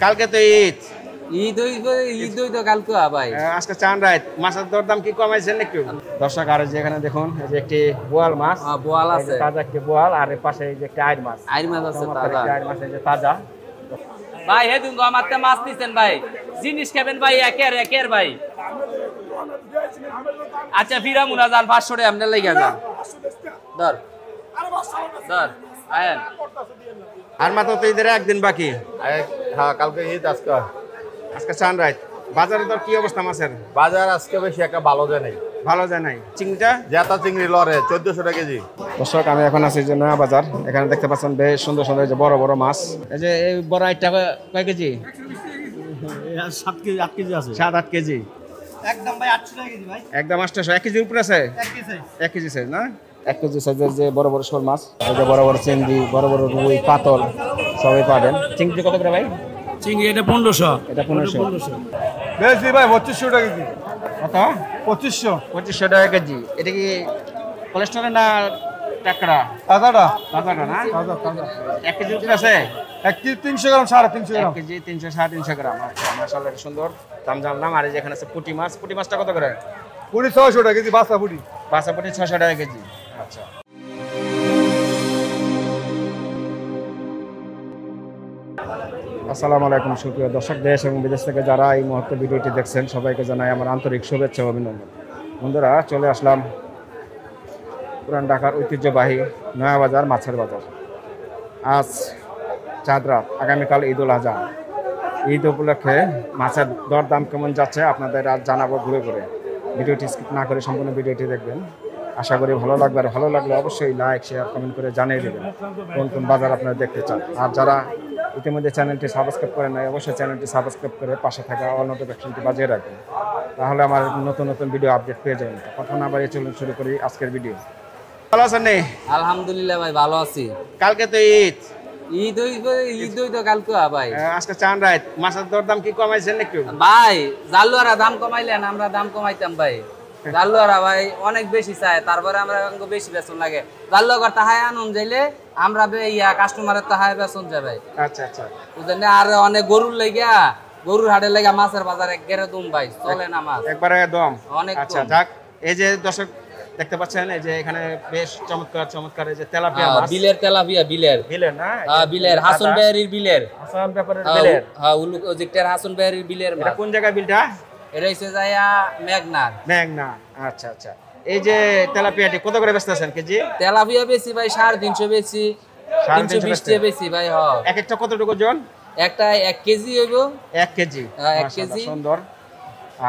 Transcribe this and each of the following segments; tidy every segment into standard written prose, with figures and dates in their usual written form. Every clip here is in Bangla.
কালকে তো ঈদ ঈদ তো কালকে ভাই। আজকে চান রাত মাছের দরদাম কি কমাইছেন একটু? দর্শক আর যেখানে দেখুন এই যে একটি বোয়াল মাছ, বোয়াল আছে, তাজা একটি বোয়াল, আর এর পাশে এই যে একটি আইড় মাছ আছে তাজা। আইড় মাছ এই যে তাজা। ভাই হেদিন তো আমারতে মাছ নিছেন ভাই, জিনিস খাবেন ভাই একের ভাই। আচ্ছা ফিরা মুনা যান 500 টাকা আপনার লাগা যান। ধর ধর আয়েন। আর মাত্র তো ঈদের একদিন বাকি। হ্যাঁ কালকে ঈদ, আজকে চান রাত। বাজারে তো কি অবস্থা মাছের? বাজার আজকে বেশি একটা ভালো যায় নাই। ভালো যায় নাই। চিংড়িটা জেতা চিংড়ি লড়ে 1400 টাকা কেজি। দর্শক আমি এখন আছি যে নয়া বাজার। এখানে দেখতে পাচ্ছেন বেশ সুন্দর সুন্দর যে বড় বড় মাছ। এই যে এই বড় আইটা কয় কেজি? 7 কেজি 8 কেজি আছে। 7-8 কেজি। একদম ভাই 800 টাকা কেজি ভাই। একদম 800। 1 কেজির উপরে আছে? 1 কেজি সাইজ না? 1 কেজি সাইজের যে বড় বড় শোল মাছ, এই যে বড় বড় চিংড়ি, বড় বড় রুই, কাতল সবই পাবেন। চিংড়ি কত করে ভাই? চিংড়ি এটা 1500। এটা 1500। বেশি ভাই 2500 টাকা কেজি। কত? 2500 টাকা কেজি। এটা কি কোলেস্টেরল না টাকড়া? তাজাটা তাজাটা না? তাজা তাজা। 1 কেজির উপরে আছে? 1 কেজি 300 গ্রাম 350 গ্রাম। 1 কেজি 300 350 গ্রাম। আচ্ছা মাশাআল্লাহ সুন্দর দাম জানলাম। আর যেখানে আছে পুঁটি মাছ, পুঁটি মাছটা কত করে? পুরি 600 টাকা কেজি, বাসা পুরি। বাসা পুঁটি 600 টাকা কেজি। আচ্ছা আসসালামু আলাইকুম সুপ্রিয় দর্শক, দেশ এবং বিদেশ থেকে যারা এই মুহূর্তে ভিডিওটি দেখছেন সবাইকে জানাই আমার আন্তরিক শুভেচ্ছা ও অভিনন্দন। বন্ধুরা চলে আসলাম পুরান ঢাকার ঐতিহ্যবাহী নয়া বাজার মাছের বাজার। আজ চাঁদ রাত, আগামীকাল ঈদুল আজহা। ঈদ উপলক্ষে মাছের দরদাম কেমন যাচ্ছে আপনাদের আজ জানাবো ঘুরে ঘুরে। ভিডিওটি স্কিপ না করে সম্পূর্ণ ভিডিওটি দেখবেন, আশা করি ভালো লাগবে। আর ভালো লাগলে অবশ্যই লাইক শেয়ার কমেন্ট করে জানিয়ে দেবেন কোন কোন বাজার আপনারা দেখতে চান। আর যারা ইতিমধ্যে চ্যানেলটি সাবস্ক্রাইব করেন নাই অবশ্যই চ্যানেলটি সাবস্ক্রাইব করে পাশে থাকা অল নোটিফিকেশনটি বাজিয়ে রাখবেন, তাহলে আমার নতুন নতুন ভিডিও আপডেট পেয়ে যাবেন। কথা না বাড়িয়ে চলুন শুরু করি আজকের ভিডিও। ভালো আছেন? আলহামদুলিল্লাহ ভাই ভালো আছি। কালকে তো ঈদ তো কালকে ভাই। আজকে চান রাত মাছের দরদাম কি কমাইছেন একটু? ভাই জালুয়ারা দাম কমাইলেন, আমরা দাম কমাইতাম ভাই। জালুয়ারা ভাই অনেক বেশি চায়, তারপরে আমরা বেশি বেতন লাগে। জালুয়া তাহাই আনুন যাইলে আমরা কাস্টমারের তাহাই বেতন যায় ভাই। আচ্ছা আচ্ছা বুঝলেন? আর অনেক গরুর লাগিয়া, গরুর হাটের লাগা মাছের বাজার একবারে দম ভাই, চলে না মাছ একবারে দম অনেক। আচ্ছা যাক, এই যে দর্শক দেখতে পাচ্ছেন এই যে এখানে বেশ চমৎকার চমৎকার এই যে তেলাপিয়া মাছ, বিলের তেলাপিয়া, বিলের না? বিলের হাসান ভাইয়ের বিলের, হাসান ব্যাপারের বিলের। হ্যাঁ উলুজিকটার হাসান ভাইয়ের বিলের মাছ। এটা কোন জায়গা বিলটা? এটা হইছে যায়া মেঘনা। আচ্ছা আচ্ছা। এই যে তেলাপিয়াটি কত করে বেচতেছেন কেজি? তেলাপিয়া বেশি ভাই 350 বেশি, 320 টাকা বেশি ভাই। হ্যাঁ এক একটা কতটুকু ওজন? একটা 1 কেজি হইব। 1 কেজি। 1 কেজি সুন্দর।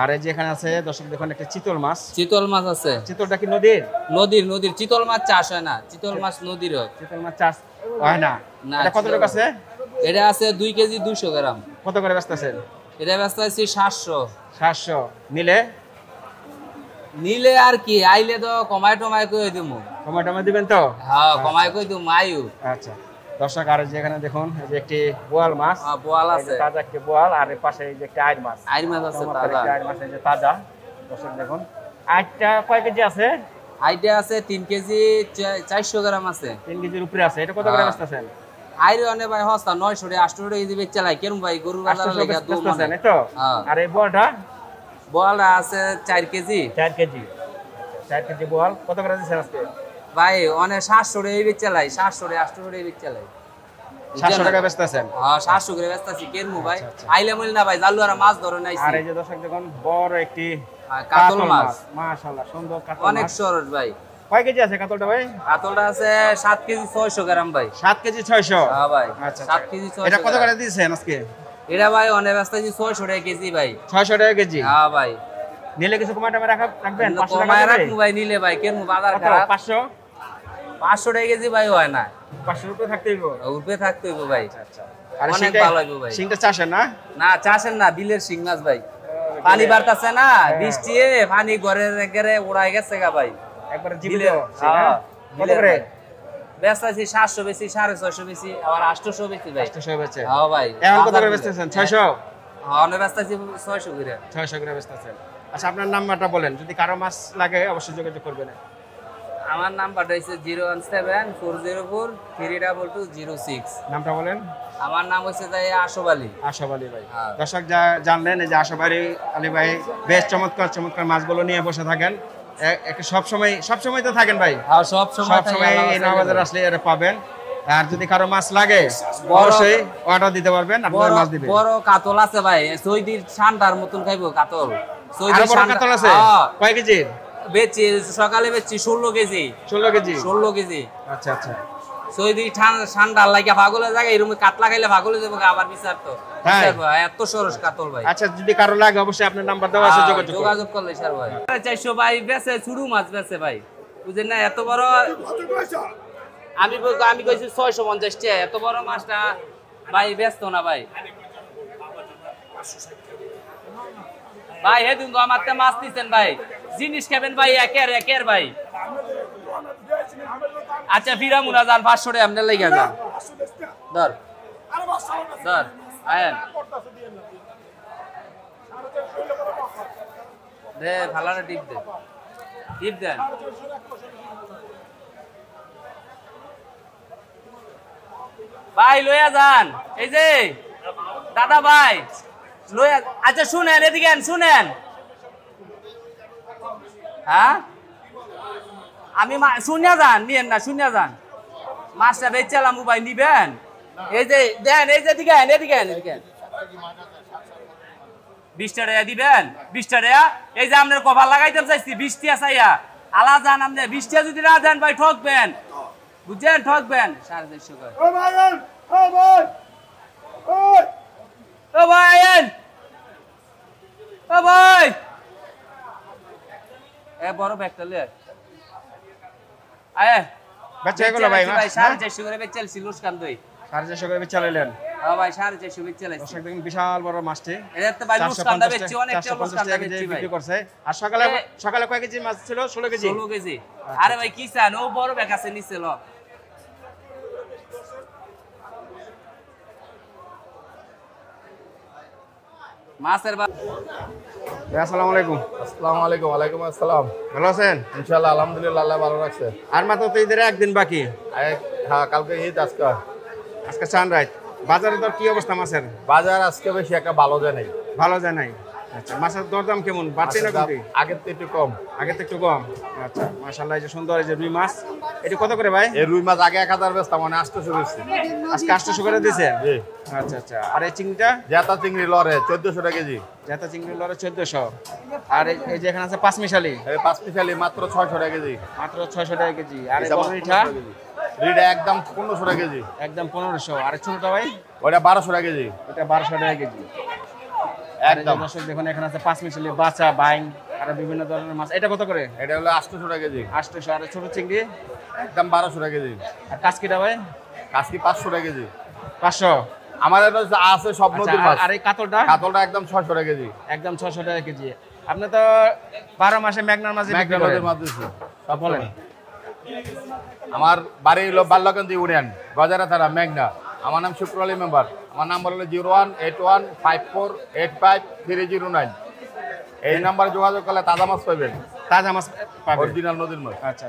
আর এই যে এখানে আছে দর্শক দেখুন একটা চিতল মাছ। চিতল মাছ আছে। চিতলটা কি নদীর? নদীর চিতল মাছ চাষ হয় না, চিতল মাছ নদীর হয়। চিতল মাছ চাষ হয় না? এটা কত টাকা আছে? এটা আছে 2 কেজি 200 গ্রাম। কত করে বেচতেছেন? এটা বেচতেছি 700। নিলে আর কি, আইলে তো কমাই টমাই কই দিমু। কমাই টমাই দিবেন তো? হ্যাঁ কমাই কই দিমু আয়ু। আচ্ছা দর্শক আর যে এখানে দেখুন এই যে একটি বোয়াল মাছ, বোয়াল আছে, তাজা একটি বোয়াল, আর এর পাশে এই যে একটি আইড় মাছ আছে তাজা। আইড় মাছ এই যে তাজা। দর্শক দেখুন আইড়টা কয় কেজি আছে? আইড়টা আছে 3 কেজি 400 গ্রাম আছে। 3 কেজির উপরে আছে। এটা কত করে বেচতেছেন? আইরে অনে ভাই হস্তা 900 800 টাকা কেজি বেচে লাই কেন ভাই, গরুর বাজারে লাগা দু মানে তো। হ্যাঁ আর এই বোয়ালটা আছে 4 কেজি। 4 কেজি। 4 কেজি বোয়াল কত করে দিছেন আজকে? ভাই অনে 700 টাকা বেচে লাই, 700 800 টাকা বেচে লাই। 700 টাকা বেচতেছেন? হ্যাঁ 700 করে বেচতাছি কেন ভাই। আইলে মইল না ভাই, জালুয়ারা মাছ ধরে নাইছি। আর এই যে দর্শক দেখুন বড় একটি কাতল মাছ, মাশাআল্লাহ সুন্দর কাতল, অনেক সরস ভাই। কয় কেজি আছে কাতলটা ভাই? কাতলটা আছে 7 কেজি 600 গ্রাম ভাই। 7 কেজি 600? হ্যাঁ ভাই। আচ্ছা 7 কেজি 600। এটা কত করে দিয়েছেন আজকে? এটা ভাই অনেক বেচতাছি 600 টাকা কেজি ভাই। 600 টাকা কেজি? হ্যাঁ ভাই। নিলে কিছু কমায় টমায় রাখবেন? 500 টাকা কমায় রাখবো ভাই নিলে ভাই, কেন বাজার খারাপ। 500 টাকা কেজি ভাই হয় না, 500 রুপে থাকতে হইব। উপরে থাকতে হইব ভাই। আচ্ছা অনেক ভালো হইব ভাই। সিংটা চাষের না? না চাষের না, বিলের শিং মাছ ভাই। পানি বাড়তাছে না, বৃষ্টি পানি ঘরের একেবারে উড়াই গেছে গা ভাই। একবারে জীবিত। হ্যাঁ কত করে বেচতাছি? 700 বেশি, 650 বেশি, আবার 800 বেশি ভাই। 800 বেচে? হ্যাঁ ভাই। এখন কত করে বেচতেছেন? 600? হ্যাঁ অনেক বেচতাছি 600 করে। 600 করে বেচতেছেন। আচ্ছা আপনার নাম্বারটা বলেন, যদি কারো মাছ লাগে অবশ্যই যোগাযোগ করবেন। আমার নাম্বারটা হচ্ছে 017-404-32206। নামটা বলেন। আমার নাম হচ্ছে যাই আশফ আলী। আশফ আলী ভাই। হ্যাঁ। দর্শক যা জানলেন এই যে আশফ আলী ভাই বেশ চমৎকার চমৎকার মাছগুলো নিয়ে বসে থাকেন। সবসময় তো থাকেন ভাই। আর সব সময় এই নওবাজার আসলে এরা পাবেন। আর যদি কারো মাছ লাগে অবশ্যই অর্ডার দিতে পারবেন, আপনার মাছ দিবেন। বড় কাতল আছে ভাই, সৌদির ঠান্ডার মতন খাইবো কাতল। আর বড় কাতল আছে কয় কেজি? বেচি সকালে বেচি 16 কেজি। 16 কেজি। আচ্ছা আচ্ছা। সৌদি ঠান্ডা লাগে পাগলে জায়গা এরকম কাতলা খাইলে পাগলে যাবো আবার বিচার তো। এত সরস কাতল ভাই। আচ্ছা যদি কারো লাগে অবশ্যই আপনার নাম্বার দেওয়া আছে, যোগাযোগ করলে স্যার ভাই। 400 ভাই বেচে শুরু মাছ বেচে ভাই, বুঝেন না? এত বড় আমি কইছি 650 টাকা, এত বড় মাছটা ভাই ব্যস্ত না ভাই। ভাই হে দিন আমার তে মাছ নিছেন ভাই, জিনিস খাবেন ভাই একের ভাই। আচ্ছা ফিরা মুনা যান 500 টাকা আপনার লাগা যান। ধর আয়েন দে ভালাটা টিপ দেন। ভাই লইয়া যান, এই যে দাদা ভাই লইয়া। আচ্ছা শুনেন, এদিকে শুনেন। হ্যাঁ আমি শুনিয়া যান, নিয়েন না, শুনিয়া যান। মাছটা বেচালাম ভাই, নিবেন? এই যে দেন, এই যে এদিকে 20 টাকা দিবেন। 20 টাকা এই যে আপনার কভার লাগাইতে চাইছি 20 টাকা চাইয়া আলা যান। আপনি 20 টাকা যদি না দেন ভাই ঠকবেন, বুঝছেন? ঠকবেন। 450 করে ও ভাই এ বড় ব্যাগটা লে আয় বাচ্চা এগুলো ভাই 450 করে বেচেলছি লুসকান দই। 450 করে বেচালেন? হ্যাঁ ভাই 450 বেচেলাইছি। দর্শক দেখুন বিশাল বড় মাছটি। এটা তো ভাই লুসকানটা বেচছি, অনেকটা লুসকানটা বেচছি ভাই। বিক্রি করছে। আর সকালে কয় কেজি মাছ ছিল? 16 কেজি। 16 কেজি। আরে ভাই কি চান, ও বড় ব্যাগ আছে নিচে ল। মাছের আসসালামু আলাইকুম। আসসালামু আলাইকুম। ওয়ালাইকুম আসসালাম। ভালো আছেন? ইনশাআল্লাহ আলহামদুলিল্লাহ, আল্লাহ ভালো রাখছে। আর মাত্র তো ঈদের একদিন বাকি। হ্যাঁ কালকে ঈদ, আজকে সানরাইজ। বাজারে তো কি অবস্থা মাছের? বাজার আজকে বেশি একটা ভালো যায় নাই। ভালো যায় নাই। আচ্ছা মাছের দরদাম কেমন? বাড়ছে না কমছে? আগের থেকে একটু কম। আচ্ছা মাশাআল্লাহ, এই যে সুন্দর এই যে রুই মাছ, এটা কত করে ভাই? এই রুই মাছ আগে 1000 বেচতাম, মানে 800 বেচছি। আজকে 800 করে দিয়েছে? জি। আচ্ছা। আর এই চিংড়িটা? জেতা চিংড়ি লরে 1400 টাকা কেজি। জেতা চিংড়ি লরে 1400। আর এই যে এখানে আছে পাঁচমিশালি? এই পাঁচমিশালি মাত্র 600 টাকা কেজি। মাত্র 600 টাকা কেজি। আর এই বড়িটা? রিডা একদম 1500 টাকা কেজি। একদম 1500। আর ছোটটা ভাই? ওটা 1200 টাকা কেজি। এটা 1200 টাকা কেজি। একদম। দর্শক দেখুন এখানে আছে পাঁচমিশালি, বাচা, বাইং আর বিভিন্ন ধরনের মাছ। এটা কত করে? এটা হলো 800 টাকা কেজি। 800। আর ছোট চিংড়ি? একদম 1200 টাকা কেজি। আর কাসকিটা ভাই? কাসকি 500 টাকা কেজি। 500। আমার এটা আছে সব নদীর মাছ। আর এই কাতলটা? কাতলটা একদম 600 টাকা কেজি। একদম 600 টাকা কেজি। আপনি তো 12 মাসে মেঘনার মাছ বিক্রি করেন। মেঘনার মাছ দিছি। সব বলেন। আমার বাড়ি হলো বাল্যকান্দি ইউনিয়ন, গজারা থানা, মেঘনা। আমার নাম শুক্র আলী মেম্বার। আমার নাম্বার হলো 018154853009। এই নাম্বারে যোগাযোগ করলে তাজা মাছ পাবেন। তাজা মাছ পাবেন, অরিজিনাল নদীর মাছ। আচ্ছা।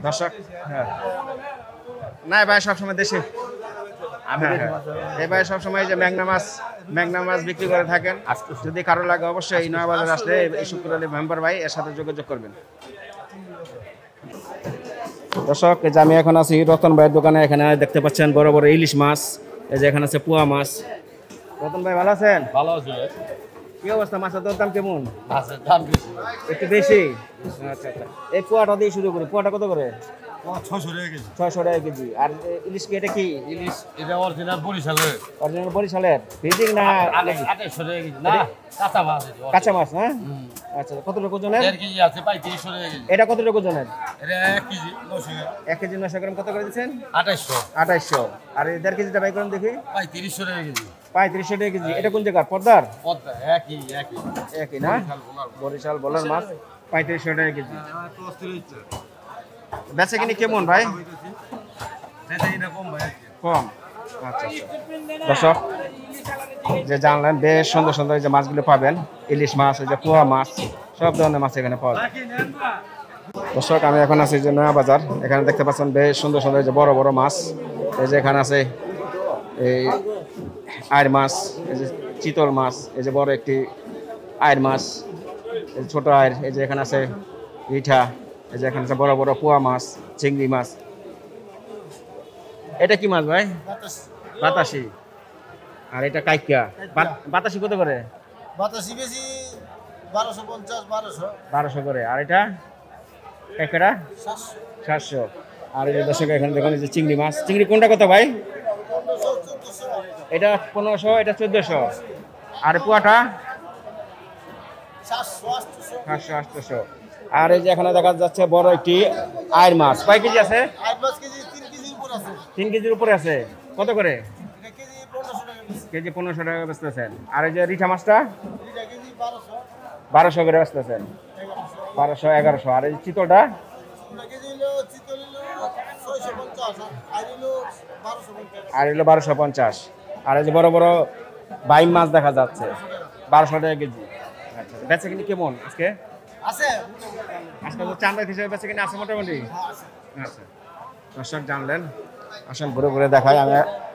দর্শক হ্যাঁ, না ভাই সবসময় দেশে এই ভাই সবসময় যে মেঘনা মাছ বিক্রি করে থাকেন। যদি কারো লাগে অবশ্যই এই নয়াবাজার আসলে এই শুক্র আলী মেম্বার ভাই এর সাথে যোগাযোগ করবেন। দর্শক এই যে আমি এখন আছি রতন ভাইয়ের দোকানে। এখানে দেখতে পাচ্ছেন বড় বড় ইলিশ মাছ। এই যে এখানে আছে পোয়া মাছ। রতন ভাই ভালো আছেন? ভালো আছে। কি অবস্থা? মাছের দাম কেমন? মাছের দাম বেশি, একটু বেশি। আচ্ছা। এই পোয়াটা দিয়ে শুরু করি। পোয়াটা কত করে? 600 টাকা কেজি। 600 টাকা কেজি। আর ইলিশ কি এটা কি? ইলিশ এটা অরিজিনাল বরিশালের। অরিজিনাল বরিশালের ফিজিং না? 2800 টাকা কেজি। না কাঁচা মাছ। কাঁচা মাছ না? আচ্ছা কতটুকু ওজনের? 1.5 কেজি আছে, 3500 টাকা কেজি। এটা কতটুকু ওজনের? এটা 1 কেজি 900 গ্রাম। 1 কেজি 900 গ্রাম কত করে দিচ্ছেন? 2800। 2800। আর এই 1.5 কেজিটা বাই করেন দেখি। 3500 টাকা কেজি। 3500 টাকা কেজি। এটা কোন জায়গার? পদ্মার? পদ্মা একই না? বরিশাল বলার মাছ 3500 টাকা কেজি। বেচা কিনি কেমন ভাই? কম। আচ্ছা। দর্শক যে জানলেন বেশ সুন্দর সুন্দর যে মাছগুলো পাবেন, ইলিশ মাছ, এই যে পোয়া মাছ, সব ধরনের মাছ এখানে পাওয়া যায়। দর্শক আমি এখন আছি যে নয়া বাজার, এখানে দেখতে পাচ্ছেন বেশ সুন্দর সুন্দর যে বড় বড় মাছ। এই যে এখানে আছে এই আয়ের মাছ, এই যে চিতল মাছ, এই যে বড় একটি আয়ের মাছ, এই যে ছোট আয়ের, এই যে এখানে আছে রিঠা, এই যে এখানে আছে বড় বড় পোয়া মাছ, চিংড়ি মাছ। এটা কি মাছ ভাই? বাতাসি। আর এটা কাইকা। বাতাসি কত করে? বাতাসি বেশি 1250 1200 করে। আর এটা কাইকাটা 700। আর এই যে দর্শক এখানে দেখুন এই যে চিংড়ি মাছ। চিংড়ি কোনটা কত ভাই? এটা 1500, এটা 1400। আর পোয়াটা 700 800। আর এই যে এখানে দেখা যাচ্ছে বড় একটি আয়ের মাছ। কয় কেজি আছে? 3 কেজির উপরে আছে। কত করে? কেজি 1500 টাকা বেচতেছেন। আর এই যে রিঠা মাছটা 1200 করে বেচতেছেন। 1200 1100। আর এই চিতলটা আর এগুলো 1250। আর এই যে বড় বড় বাইম মাছ দেখা যাচ্ছে 1200 টাকা কেজি। আচ্ছা, বেচা কিনি কেমন আজকে? আজকে তো চাঁদা হিসেবে বেচা কিনি আছে মোটামুটি। আচ্ছা, দর্শক জানলেন, আসেন ঘুরে ঘুরে দেখাই।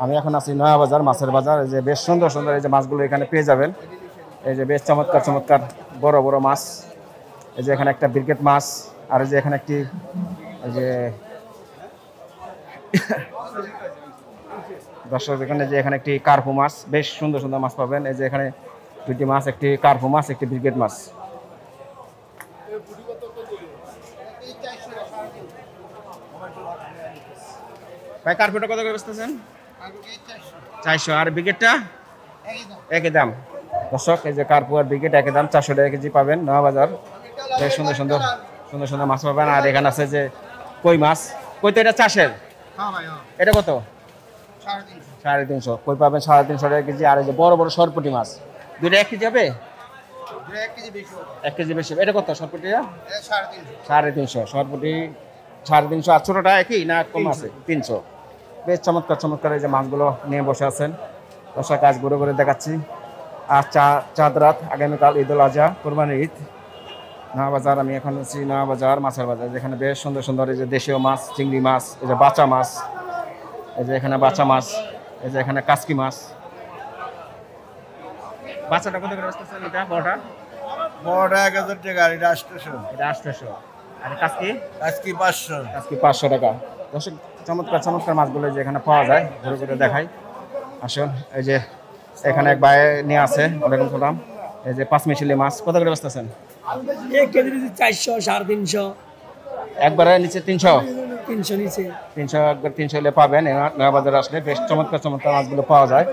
আমি এখন আছি নয়া বাজার, মাছের বাজার। এই যে বেশ সুন্দর সুন্দর এই যে মাছগুলো এখানে পেয়ে যাবেন। এই যে বেশ চমৎকার চমৎকার বড় বড় মাছ। এই যে এখানে একটা ব্রিগেড মাছ, আর এই যে এখানে একটি এই যে দর্শক এখানে যে এখানে একটি কার্পু মাছ, বেশ সুন্দর সুন্দর মাছ পাবেন। এই যে এখানে দুটি মাছ, একটি কার্পু মাছ, একটি ব্রিগেড মাছ। ভাই কার্পুটা কত করে বেচতেছেন? 400। আর ব্রিগেডটা একই দাম। দর্শক এই যে কার্পু আর ব্রিগেড একই দাম, 400 টাকা কেজি পাবেন নয়া বাজার। বেশ সুন্দর সুন্দর সুন্দর সুন্দর মাছ পাবেন। আর এখানে আছে যে কই মাছ। কই তো এটা চাষের? এটা কত? 350। কই পাবেন 350 টাকা কেজি। আর এই যে বড় বড় সরপুটি মাছ, দুইটা 1 কেজি হবে? 1 কেজি বেশি। এটা কত সরপুটিটা? 350। সরপুটি 350। আর ছোটটা একই না কম আছে? 300। বেশ চমৎকার চমৎকার এই যে মাছগুলো নিয়ে বসে আছেন। দর্শক কাজ ঘুরে ঘুরে দেখাচ্ছি। আর চাঁদ রাত, আগামীকাল ঈদ উল আজহা, কোরবানির ঈদ। নয়া বাজার, আমি এখন আছি নয়া বাজার মাছের বাজার, যেখানে বেশ সুন্দর সুন্দর এই যে দেশীয় মাছ, চিংড়ি মাছ, এই যে বাচা মাছ, এই যে এখানে বাচা মাছ, এই যে এখানে কাসকি মাছ। বাচ্চাটা কত করে বেচতেছেন? এটা বড়টা 1000 টাকা, এটা 800। এটা 800। আর কাসকি 500। কাসকি 500 টাকা। দর্শক চমৎকার চমৎকার মাছগুলো যে এখানে পাওয়া যায়, ঘুরে ঘুরে দেখাই। আসুন, এই যে এখানে এক ভাই নিয়ে আছে। ওয়ালাইকুম সালাম। এই যে 5 মিশালি মাছ কত করে বেচতেছেন? 1 কেজি 400 350। একবারে নিচে 300 নিচে 300। একবার 300 হলে পাবেন। নয়া বাজারে আসলে বেশ চমৎকার চমৎকার মাছগুলো পাওয়া যায়।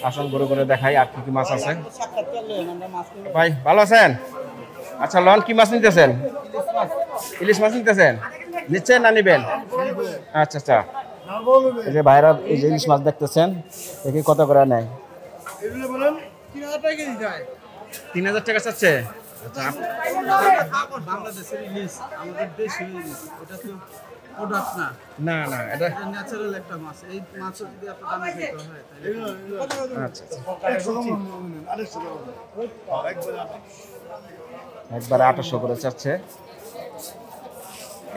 আসুন ঘুরে ঘুরে দেখাই আর কি কি মাছ আছে। ভাই ভালো আছেন? আচ্ছা, লন কি মাছ নিতেছেন? ইলিশ মাছ নিতেছেন? নিচ্ছেন না নিবেন? আচ্ছা আচ্ছা। এই যে ভাইরা এই যে ইলিশ মাছ দেখতেছেন, দেখি কত করে নেয়। 3000 টাকা চাচ্ছে। আচ্ছা, বাংলাদেশের ইলিশ আমাদের দেশি ইলিশ, এটা তো প্রোডাক্ট না। না না, এটা ন্যাচারাল একটা মাছ। এই মাছ যদি এত দামে খেতে হয় তাহলে আচ্ছা একবার 800 করে চাচ্ছে।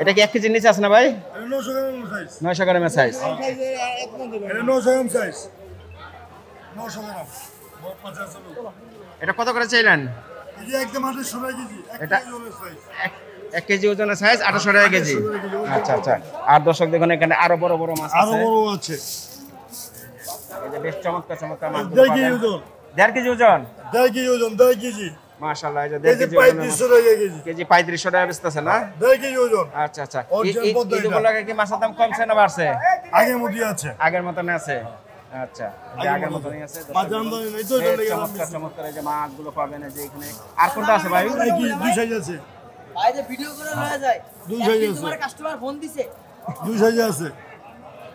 এটা কি 1 কেজির নিচে আছে না ভাই? 900 গ্রামের সাইজ। এটা কত করে চাইলেন? এটা 1 কেজি ওজনের সাইজ 800 টাকা কেজি। আচ্ছা আচ্ছা। আর দর্শক দেখুন এখানে আরো বড় বড় মাছ আছে। এই যে বেশ চমৎকার চমৎকার মাছ। 1.5 কেজি ওজন। 1.5 কেজি ওজন। 1.5 কেজি। মাশাআল্লাহ, এই যে 1.5 কেজি ওজন। কেজি 3500 টাকা বেচতেছে না? 1.5 কেজি ওজন। আচ্ছা আচ্ছা। এগুলো কি মাছের দাম কমছে না বাড়ছে? আগের মতই আছে। আগের মতনই আছে। আচ্ছা, এই আগের মতনই আছে। চমৎকার চমৎকার এই যে মাছগুলো পাবেন। এই যে এখানে আর কোনটা আছে ভাই? দুই সাইজ আছে। ভাই যে ভিডিও করে লয়ে যায়। দুই সাইজ আছে। তোমার কাস্টমার ফোন দিছে। দুই সাইজ আছে।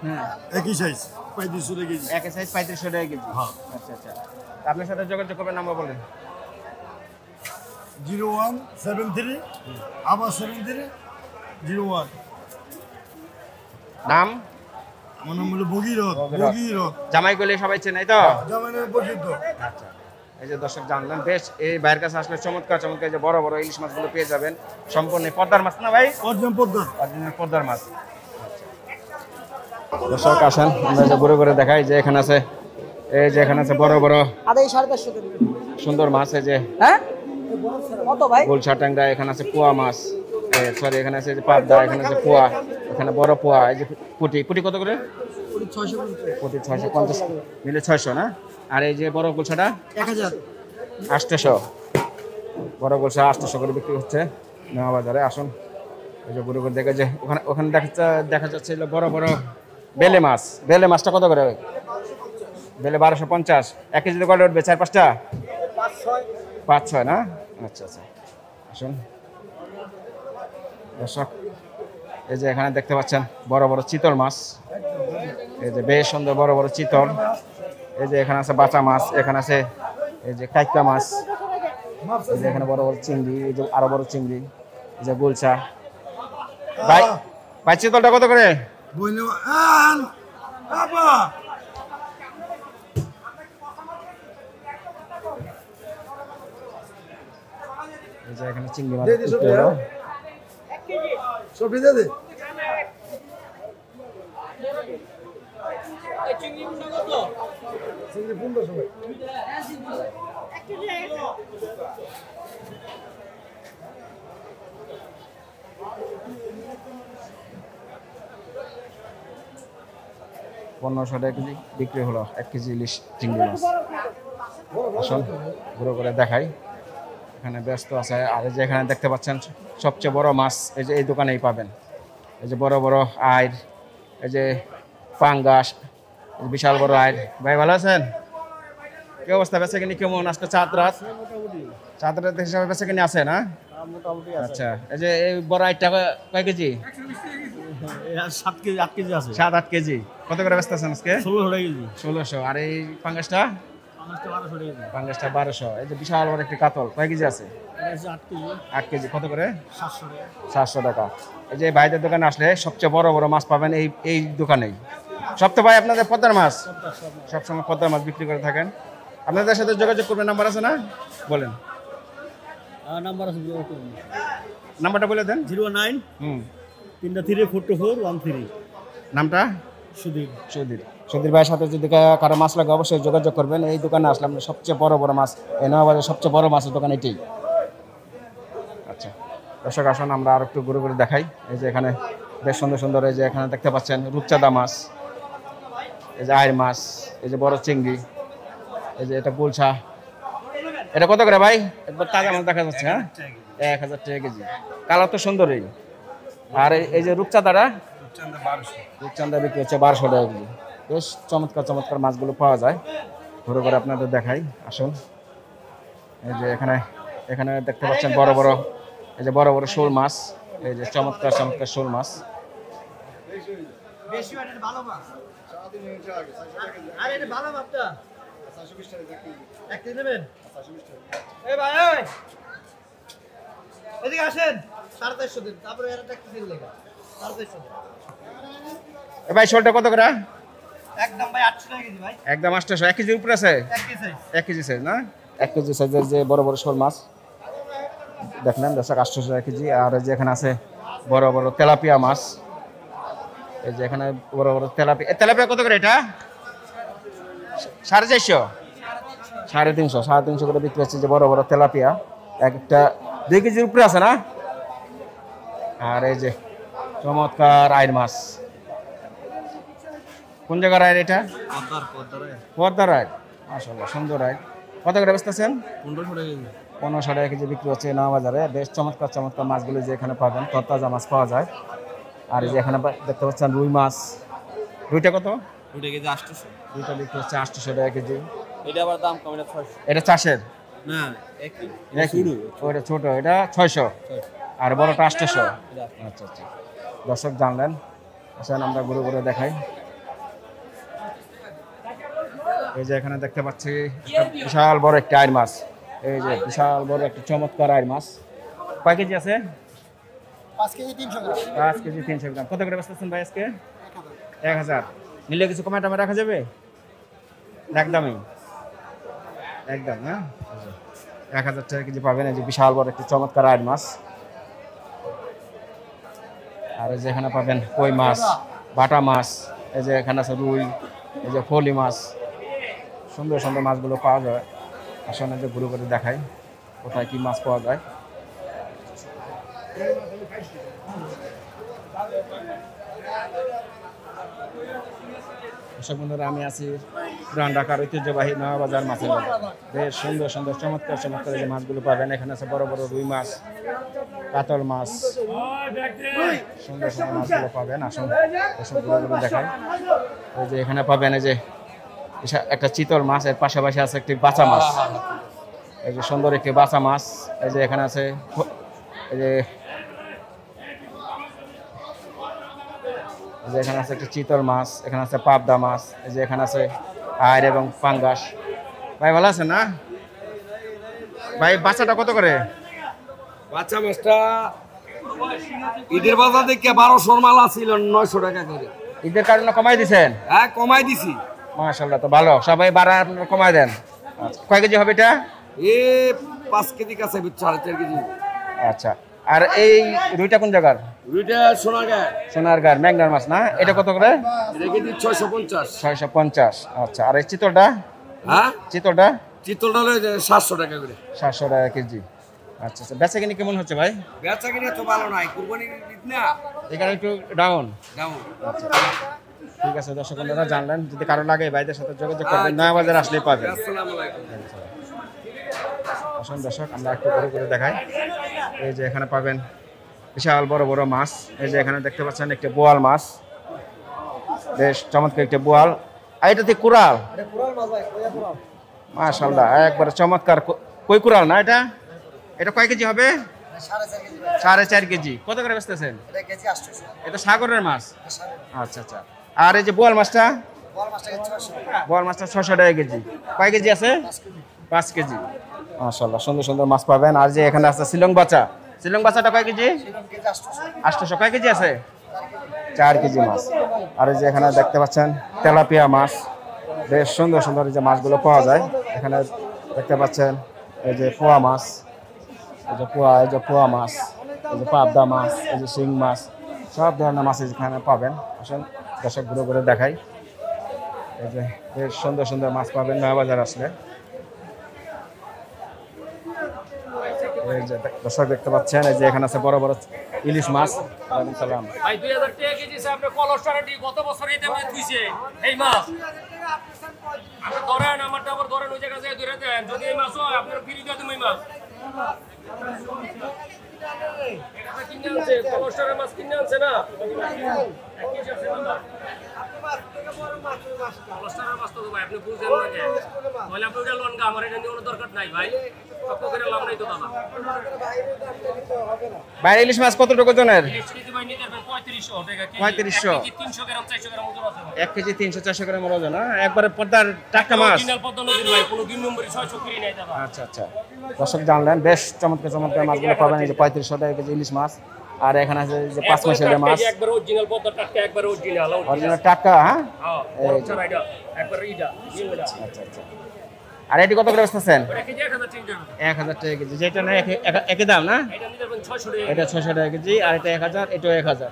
হ্যাঁ, একই সাইজ 3500 টাকা কেজি। একই সাইজ 3500 টাকা কেজি। আচ্ছা আচ্ছা। আপনার সাথে যোগাযোগ করবেন, নাম্বার বলেন। 0173 আবার 7301। নাম? আমার নাম হলো ভগীরথ। ভগীরথ জামাই গলি সবাই চেনে তো? জামানের পরিচিত। আচ্ছা, এই যে দর্শক জানলেন বেশ এই বাইরের কাছে আসলে চমৎকার চমৎকার এই যে বড় বড় ইলিশ মাছগুলো পেয়ে যাবেন সম্পূর্ণ পদ্মার মাছ না ভাই অর্জন পদ্মা অরিজিনাল পদ্মার মাছ দর্শক আসেন আমরা যে ঘুরে ঘুরে দেখাই যে এখানে আছে এই যে এখানে আছে বড় বড় আদাই 550 করে সুন্দর মাছ এই যে হ্যাঁ কত ভাই গোলসা ট্যাংরা এখানে আছে পোয়া মাছ সরি এখানে আছে যে পাবদা এখানে আছে পোয়া এখানে বড় পোয়া এই যে পুটি পুটি কত করে 600 করে পুটি 650 মিলে 600 না আর এই যে বড় গোলসাটা 1000 800 বড় গোলসা 800 করে বিক্রি হচ্ছে নয়া বাজারে আসুন এই যে ঘুরে ঘুরে দেখে যে ওখানে ওখানে দেখা যাচ্ছে বড় বড় বেলে মাছটা কত করে বেলে 1250 1 কেজিতে কত উঠবে 4-5টা 5-6 না আচ্ছা আচ্ছা আসুন দর্শক এই যে এখানে দেখতে পাচ্ছেন বড় বড় চিতল মাছ এই যে বেশ সুন্দর বড় বড় চিতল এই যে এখানে আছে বাটা মাছ এখানে আছে এই যে কাইকা মাছ এই যে এখানে বড় বড় চিংড়ি এই যে আরো বড় চিংড়ি এই যে গোলসা ভাই ভাই চিতলটা কত করে বইলে বাবা এই যে এখানে চিংড়ি মাছ দে দে সব দে। সবজি দিয়ে দে চিংড়ি 1500 ভাই পনেরোশো টাকা কেজি বিক্রি হলো 1 কেজি ইলিশ চিংড়ি মাছ আসুন ঘুরে করে দেখাই এখানে ব্যস্ত আছে আর এই যে এখানে দেখতে পাচ্ছেন সবচেয়ে বড় মাছ এই যে এই দোকানেই পাবেন এই যে বড় বড় আইর এই যে পাঙ্গাস বিশাল বড় আইর ভাই ভালো আছেন কি অবস্থা বেচা কিনি কেমন আজকে চাঁদ রাত হিসাবে বেচা কিনি আছে না আচ্ছা এই যে এই বড় আইরটা কয় কেজি 7 কেজি 8 কেজি আছে 7-8 কেজি কত করে বেচতে আছেন আজকে 16 কেজি 1600 আর এই পাঙ্গাসটা 1200 কেজি পাঙ্গাসটা 1200 এই যে বিশাল বড় একটি কাতল কয় কেজি আছে 8 কেজি 8 কেজি কত করে 700 টাকা 700 টাকা এই যে ভাইদের দোকানে আসলে সবচেয়ে বড় বড় মাছ পাবেন এই দোকানেই সব তো ভাই আপনাদের পদ্মার মাছ সবসময় পদ্মার মাছ বিক্রি করে থাকেন আপনাদের সাথে যোগাযোগ করবেন নাম্বার আছে না বলেন নাম্বার আছে যোগাযোগ করুন নাম্বারটা বলে দেন 09 হুম 3342413 নামটা সুদীপ সুধীর ভাইয়ের সাথে যদি কারো মাছ লাগে অবশ্যই যোগাযোগ করবেন এই দোকানে আসলে আপনার সবচেয়ে বড় বড় মাছ এই নয়াবাজারের সবচেয়ে বড় মাছের দোকান এটাই আচ্ছা দর্শক আসুন আমরা আর একটু ঘুরে ঘুরে দেখাই এই যে এখানে বেশ সুন্দর সুন্দর এই যে এখানে দেখতে পাচ্ছেন রূপচাঁদা মাছ এই যে আইর মাছ এই যে বড় চিংড়ি এই যে এটা গুলশা এটা কত করে ভাই একবার তাজা মাছ দেখা যাচ্ছে হ্যাঁ 1000 টাকা কেজি কালার তো সুন্দরই আর এই যে রূপচাঁদাটা রূপচাঁদা বিক্রি হচ্ছে 1200 টাকা কেজি বেশ চমৎকার চমৎকার মাছগুলো পাওয়া যায় ঘুরে ঘুরে আপনাদের দেখাই আসুন এই যে এখানে দেখতে পাচ্ছেন বড় বড় এই যে বড় বড় শোল মাছ এই যে চমৎকার চমৎকার শোল মাছ বেশি এটা ভালো মাছ আরে এটা ভালো মাছটা 720 টাকা এক কেজি নেবেন এই ভাই এই এদিকে আসেন 450 দিন তারপরে এর একটা কেজি লাগা 450 এ ভাই শোলটা কত করে একদম ভাই 800 টাকা কেজি ভাই একদম 800 1 কেজির উপরে আছে 1 কেজি সাইজ না 1 কেজি সাইজের যে বড় বড় শোল মাছ দেখলেন দর্শক 800 টাকা কেজি আর এই যে এখানে আছে বড় বড় তেলাপিয়া মাছ এই যে এখানে বড় বড় তেলাপিয়া কত করে এটা 450 350 করে বিক্রি হচ্ছে যে বড় বড় তেলাপিয়া একটা 2 কেজির উপরে আছে না আর এই যে চমৎকার আইর মাছ কোন জায়গার আইর এটা পদ্মার আইর মাশাআল্লাহ সুন্দর আইর কত করে বেচতেছেন 1500 টাকা কেজি বিক্রি হচ্ছে নয়া বাজারে বেশ চমৎকার চমৎকার মাছগুলো যে এখানে পাবেন তরতাজা মাছ পাওয়া যায় আর এই যে এখানে দেখতে পাচ্ছেন রুই মাছ রুইটা কত ওটা কেজি 800 রুইটা বিক্রি হচ্ছে 800 টাকা কেজি এটা আবার দাম কম এটা 600 এটা চাষের না একই ওইটা ছোট এটা 600 আর বড়টা 800 আচ্ছা আচ্ছা দর্শক জানলেন আসেন আমরা ঘুরে ঘুরে দেখাই এই যে এখানে দেখতে পাচ্ছি একটা বিশাল বড় একটা আইর মাছ এই যে বিশাল বড় একটা চমৎকার আইর মাছ কয় কেজি আছে 5 কেজি 300 গ্রাম 5 কেজি 300 গ্রাম কত করে বেচতেছেন ভাই আজকে 1000 নিলে কিছু কমায় টমে রাখা যাবে একদমই একদম না 1000 টাকা কেজি পাবেন। এই যে বিশাল বড় একটি চমৎকার আড় মাছ। আর এই যে এখানে পাবেন কই মাছ, বাটা মাছ, এই যে এখানে আছে রুই, এই যে ফলি মাছ, সুন্দর সুন্দর মাছগুলো পাওয়া যায়। আসলে যে ঘুরে ঘুরে দেখাই কোথায় কি মাছ পাওয়া যায়। দর্শক বন্ধুরা, আমি আছি পুরান ঢাকার ঐতিহ্যবাহী নয়াবাজার মাছের বাজার। বেশ সুন্দর সুন্দর চমৎকার চমৎকার যে মাছগুলো পাবেন। এখানে আছে বড় বড় রুই মাছ, কাতল মাছ, সুন্দর সুন্দর মাছগুলো পাবেন। আসুন দর্শকগুলো দেখাই। এই যে এখানে পাবেন এই যে একটা চিতল মাছ, এর পাশাপাশি আছে একটি বাচা মাছ। এই যে সুন্দর একটি বাচা মাছ। এই যে এখানে আছে এই যে এখানে আছে একটা চিতল মাছ, এখানে আছে পাবদা মাছ, এই যে এখানে আছে আইড় এবং পাঙ্গাস। ভাই ভালো আছেন না ভাই? বাচ্চাটা কত করে? বাচ্চা মাছটা ঈদের বাজার থেকে 1200 মালা ছিল 900 টাকা করে। ঈদের কারণে কমাই দিছেন? হ্যাঁ, কমাই দিছি। মাশাআল্লাহ, তো ভালো, সবাই বাড়া আপনারা কমাই দেন। আচ্ছা, কয় কেজি হবে এটা? 5 কেজি কাছে 4.5 কেজি। আচ্ছা, আর এই রুইটা কোন জায়গার? রুইটা সোনারগাঁ। সোনারগাঁর ম্যাগনার মাছ না? এটা কত করে? এটা কেজি 650। 650। আচ্ছা, আর এই চিতলটা? হ্যাঁ, চিতলটা? চিতলটা হলো 700 টাকা করে। 700 টাকা কেজি। আচ্ছা আচ্ছা, বেচা কিনি কেমন হচ্ছে ভাই? বেচা কিনে তো ভালো নাই, কুরবানির ঈদ না, এখানে একটু ডাউন। দাও। আচ্ছা, ঠিক আছে দর্শক বন্ধুরা, জানলেন। যদি কারো লাগে ভাইদের সাথে যোগাযোগ করবেন, নয়াবাজার আসলেই পাবেন। আসসালামু আলাইকুম। আসুন দর্শক, আমরা একটু করে করে দেখাই। এই যে এখানে পাবেন বিশাল বড় বড় মাছ। এই যে এখানে দেখতে পাচ্ছেন একটি বোয়াল মাছ, বেশ চমৎকার একটি বোয়াল। আর এটা তো কুড়াল। মাশাআল্লাহ, একবারে চমৎকার কই কুড়াল না এটা? এটা কয় কেজি হবে? 4.5 কেজি। কত করে বেচতেছেন? এটা সাগরের মাছ। আচ্ছা আচ্ছা, আর এই যে বোয়াল মাছটা? বোয়াল মাছটা 600 টাকা কেজি। কয় কেজি আছে? 5 কেজি। মাশাআল্লাহ, সুন্দর সুন্দর মাছ পাবেন। আর যে এখানে আছে শিলং বাচ্চা, শিলং বাচ্চাটা কয় কেজি? 800। কয় কেজি আছে? 4 কেজি মাছ। আর এই যে এখানে দেখতে পাচ্ছেন তেলাপিয়া মাছ, বেশ সুন্দর সুন্দর এই যে মাছগুলো পাওয়া যায়। এখানে দেখতে পাচ্ছেন এই যে পোয়া মাছ, এই যে পোয়া মাছ, এই যে পাবদা মাছ, এই যে শিং মাছ, সব ধরনের মাছ এখানে পাবেন। আসুন দর্শক ঘুরে ঘুরে দেখাই। এই যে বেশ সুন্দর সুন্দর মাছ পাবেন নয়াবাজার আসলে। এই যে দর্শক দেখতে পাচ্ছেন, এই যে এখানে আছে বড় বড় ইলিশ মাছ। ওয়ালাইকুম সালাম ভাই, 2000 টাকা কেজি আছে। আপনি কলস্টারটি গত বছর এই দামে তুইছে এই মাছ। আপনি ধরেন, আমারটা আবার ধরেন, ওই জায়গা যায় ধরে দেন। যদি এই মাছ হয় আপনার ফ্রি দিয়ে দেবো এই মাছ। এটা কিনে আনছে, কলস্টারের মাছ কিনে আনছে না? 1 কেজি আছে না? কলস্টারের মাছ তো ভাই আপনি বুঝেন না কেন? তাহলে আপনি ওটা লোন গা, আমার এটা নিয়ে দরকার নাই ভাই। কত করে লাভ নাই তো দাদা। ভাই ইলিশ মাছ কত টাকা ওজনের? 3500 টাকা কেজি। 3500। 300 গ্রাম 400 গ্রাম ওজন আছে। 1 কেজি 300-400 গ্রাম ওজন। একবারে পদ্মার টাটকা মাছ। অরিজিনাল পদ্মা নদীর ভাই, কোনো 2 নম্বরে 600 কেজি নাই দাদা। আচ্ছা আচ্ছা, দর্শক জানলেন, বেশ চমৎকার চমৎকার মাছগুলো পাবেন। এই যে 3500 টাকা কেজি ইলিশ মাছ। আর এখানে আছে যে 5 মাসের মাছ, একবার অরিজিনাল পদ্মা টাটকা, একবার অরিজিনাল অরিজিনাল টাটকা। হ্যাঁ, হ্যাঁ, এটা একবার এইটা। আচ্ছা আচ্ছা। আর এটি কত করে বেচতেছেন? ওটা কেজি 1000 টাকা। 1000 টাকা কেজি। যেটা না একই দাম না? এটা নিতে পারেন 600 টাকা। এটা 600 টাকা কেজি, আর এটা 1000, এটাও 1000।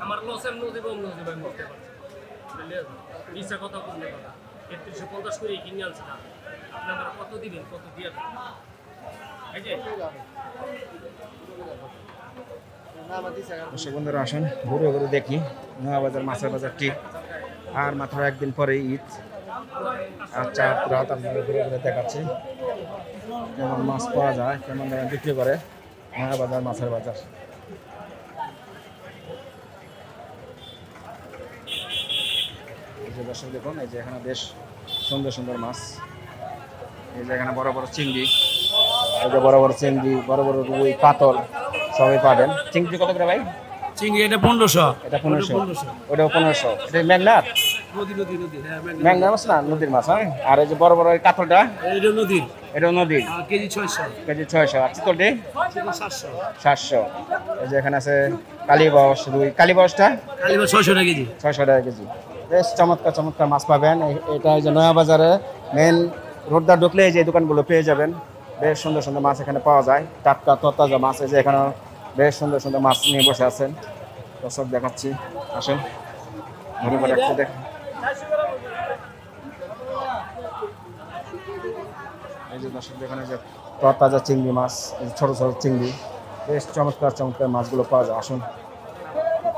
আমার লসের নদী বন্ধ হতে পারে, বুঝতে পারছেন? নিচে কত কমলে কথা 3350 করে কিনে আনছে না। আপনি আমার কত দিবেন, কত দিয়ে দেবেন? এই যে দর্শক বন্ধুরা, আসুন ঘুরে ঘুরে দেখি নয়াবাজার মাছের বাজারটি। আর মাত্র একদিন পরে ঈদ। আচ্ছা, রাত আপনাদের ঘুরে ঘুরে দেখাচ্ছি কেমন মাছ পাওয়া যায়, কেমন দামে বিক্রি করে নয়াবাজার মাছের বাজার। এই যে দর্শক দেখুন, এই যে এখানে বেশ সুন্দর সুন্দর মাছ। এই যে এখানে বড় বড় চিংড়ি, এই যে বড় বড় চিংড়ি, বড় বড় রুই, কাতল সবই পাবেন। চিংড়ি কত করে ভাই? চিংড়ি এটা 1500। এটা 1500। ওটাও 1500। এটা মেঘনার নদী নদী নদী। হ্যাঁ, মেঘনার মাছ না, নদীর মাছ। হ্যাঁ, আর এই যে বড় বড় এই কাতলটা, এটা নদীর। এটাও নদীর। কেজি 600। কেজি 600। আর চিতলটি 700। 700। এই যে এখানে আছে কালীবাস রুই। কালীবাসটা 600 টাকা কেজি। 600 টাকা কেজি। বেশ চমৎকার চমৎকার মাছ পাবেন। এটা এই যে নয়া বাজারে মেন রোডটা ঢুকলে এই যে দোকানগুলো পেয়ে যাবেন। বেশ সুন্দর সুন্দর মাছ এখানে পাওয়া যায়, টাটকা তরতাজা মাছ। এই যে এখানে বেশ সুন্দর সুন্দর মাছ নিয়ে বসে আছেন। দর্শক দেখাচ্ছি, আসেন ঘুরে ঘুরে একটু দেখ। এই যে দর্শক এখানে যে তরতাজা চিংড়ি মাছ, ছোট ছোট চিংড়ি, বেশ চমৎকার চমৎকার মাছগুলো পাওয়া যায়। আসুন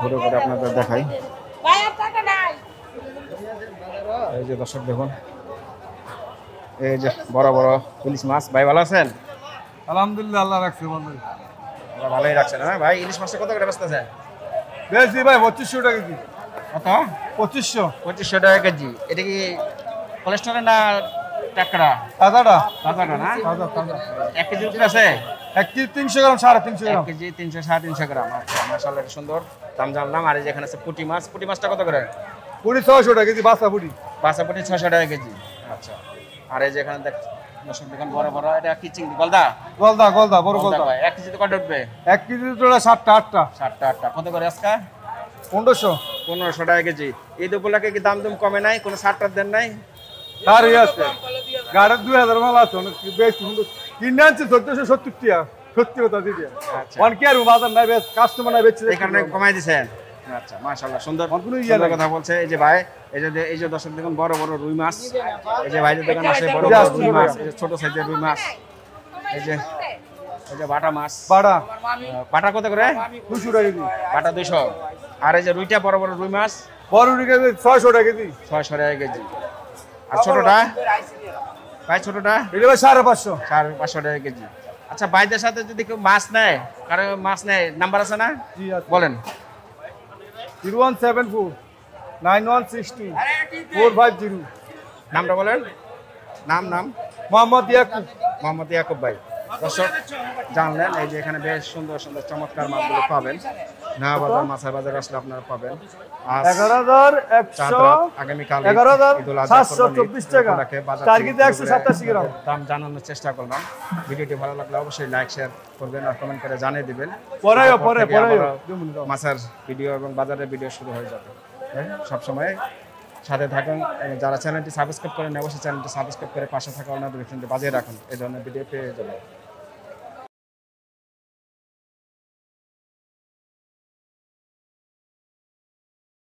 ঘুরে ঘুরে আপনাদের দেখাই। এই যে দর্শক দেখুন, এই যে বড় বড় ইলিশ মাছ। ভাই ভালো আছেন? আলহামদুলিল্লাহ, আল্লাহ রাখছে ভালো। আল্লাহ ভালোই রাখছেন। হ্যাঁ ভাই, ইলিশ মাছটা কত করে বেচতেছে? বেশি ভাই 2500 টাকা কেজি। কত? 2500। 2500 টাকা কেজি। এটা কি কোলেস্ট্রল না টাকরা? তাজাটা তাজাটা না? তাজা তাজা। 1 কেজি উপরে আছে? 1 কেজি 300 গ্রাম, 350 গ্রাম। 1 কেজি 300 350 গ্রাম। আচ্ছা, মাশাআল্লাহ সুন্দর দাম জানলাম। আর এই যেখানে আছে পুঁটি মাছ। পুঁটি মাছটা কত করে? পুরি 600 টাকা কেজি, বাসা পুরি। বাসা পুঁটি 600 টাকা কেজি। আচ্ছা, আর এই যেখানে দর্শক দেখুন বড় বড়, এটা কি চিংড়ি? গলদা? গলদা গলদা, বড় গলদা। 1 কেজি তো কত উঠবে? 1 কেজি তোলা 7টা 8টা। 7টা 8টা। কত করে আজকে? 1500। 1500 টাকা কেজি। ঈদ উপলক্ষে কি দাম দুম কমে নাই? কোনো ছাড় টার দেন নাই? আর এই আছে গাড়ির 2000 মাল আছে, অনেক বেশ সুন্দর কিনে আনছি 1470 টাকা। সত্যি কথা দিদি, আচ্ছা, ওয়ান কি আর বাজার নাই, বেশ কাস্টমার নাই, বেচছে এই কারণে কমাই দিছেন। আচ্ছা, মাশাআল্লাহ সুন্দর কোনো ইয়ে সুন্দর নাই। কথা বলছে। এই যে ভাই, এই যে দর্শক দেখুন বড় বড় রুই মাছ। এই যে ভাইদের দোকান আছে বড় বড় রুই মাছ, এই যে ছোট সাইজের রুই মাছ। এই যে বাটা মাছ। বাড়া বাটা কত করে? 200 টাকা কেজি। বাটা 200। আর এই যে রুইটা বড় বড় রুই মাছ বড় রুই কেজি 600 টাকা কেজি। 600 টাকা কেজি। আর ছোটটা ভাই, ছোটটা এটা ভাই 550। 550 টাকা কেজি। আচ্ছা, ভাইদের সাথে যদি কেউ মাছ নেয়, কারো মাছ নেয়, নাম্বার আছে না? জি আছে, বলেন। 0174 9162 450। নামটা বলেন। নাম মোহাম্মদ ইয়াকুব। মোহাম্মদ ইয়াকুব ভাই। দর্শক জানলেন, এই যে এখানে বেশ সুন্দর সুন্দর চমৎকার মাছগুলো পাবেন। নয়া বাজার মাছের বাজার আসলে আপনারা পাবেন। আজ 11100 আগামীকাল 11724 টাকা, 4 কেজি 187 গ্রাম। দাম জানানোর চেষ্টা করলাম। ভিডিওটি ভালো লাগলে অবশ্যই লাইক শেয়ার করবেন আর কমেন্ট করে জানিয়ে দিবেন। পরে মাছের ভিডিও এবং বাজারের ভিডিও শুরু হয়ে যাবে। সবসময় সাথে থাকুন। যারা চ্যানেলটি সাবস্ক্রাইব করেন, অবশ্যই চ্যানেলটি সাবস্ক্রাইব করে পাশে থাকা অন্যান্য বাজিয়ে রাখুন। এই ধরনের ভিডিও পেয়ে যাবেন।